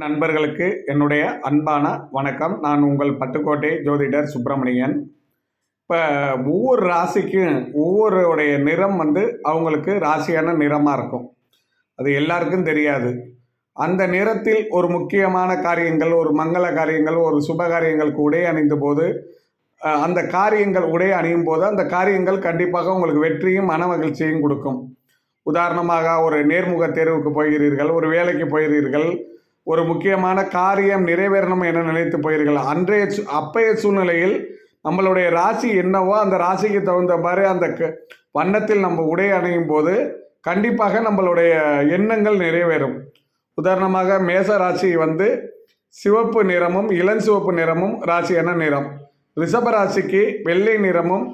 நண்பர்களுக்கு என்னுடைய அன்பான வணக்கம். நான் உங்கள் பட்டுக்கோட்டை ஜோதிடர் சுப்பிரமணியன். இப்போ ஒவ்வொரு ராசிக்கும் ஒவ்வொருடைய நிறம் அவங்களுக்கு ராசியான நிறமாக இருக்கும். அது எல்லாருக்கும் தெரியாது. அந்த நிறத்தில் ஒரு முக்கியமான காரியங்கள், ஒரு மங்கள காரியங்கள், ஒரு சுப காரியங்களுக்கு உடை அணிந்த போது, அந்த காரியங்கள் உடை அணியும் போது அந்த காரியங்கள் கண்டிப்பாக உங்களுக்கு வெற்றியும் மன மகிழ்ச்சியும் கொடுக்கும். உதாரணமாக, ஒரு நேர்முக தேர்வுக்கு போகிறீர்கள், ஒரு வேலைக்கு போகிறீர்கள், ஒரு முக்கியமான காரியம் நிறைவேறணும் என நினைத்து போகிறீர்கள். அப்பைய சூழ்நிலையில் நம்மளுடைய ராசி என்னவோ அந்த ராசிக்கு தகுந்த மாதிரி அந்த வண்ணத்தில் நம்ம உடை அணியும் போது கண்டிப்பாக நம்மளுடைய எண்ணங்கள் நிறைவேறும். உதாரணமாக, மேச ராசி சிவப்பு நிறமும் இளஞ்சிவப்பு நிறமும் ராசியான நிறம். ரிஷப ராசிக்கு வெள்ளை நிறமும்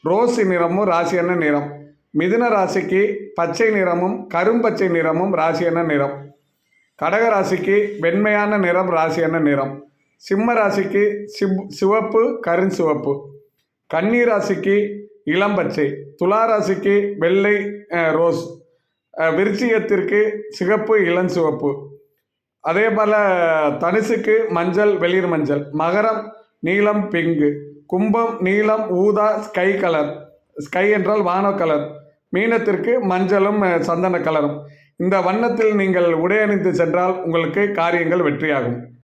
ரோசி நிறமும் ராசியான நிறம். மிதுன ராசிக்கு பச்சை நிறமும் கரும்பச்சை நிறமும் ராசியான நிறம். கடக ராசிக்கு வெண்மையான நிறம் ராசியான நிறம். சிம்ம ராசிக்கு சிவப்பு கருஞ்சிவப்பு. கன்னி ராசிக்கு இளம்பச்சை. துலா ராசிக்கு வெள்ளை ரோஸ். விருச்சிகத்திற்கு சிகப்பு இளஞ்சிவப்பு. அதே போல் தனுசுக்கு மஞ்சள் வெளிர் மஞ்சள். மகரம் நீலம் பிங்கு. கும்பம் நீலம் ஊதா ஸ்கை கலர். ஸ்கை என்றால் வான கலர். மீனத்திற்கு மஞ்சளும் சந்தன கலரும். இந்த வண்ணத்தில் நீங்கள் உடை அணிந்து சென்றால் உங்களுக்கு காரியங்கள் வெற்றியாகும்.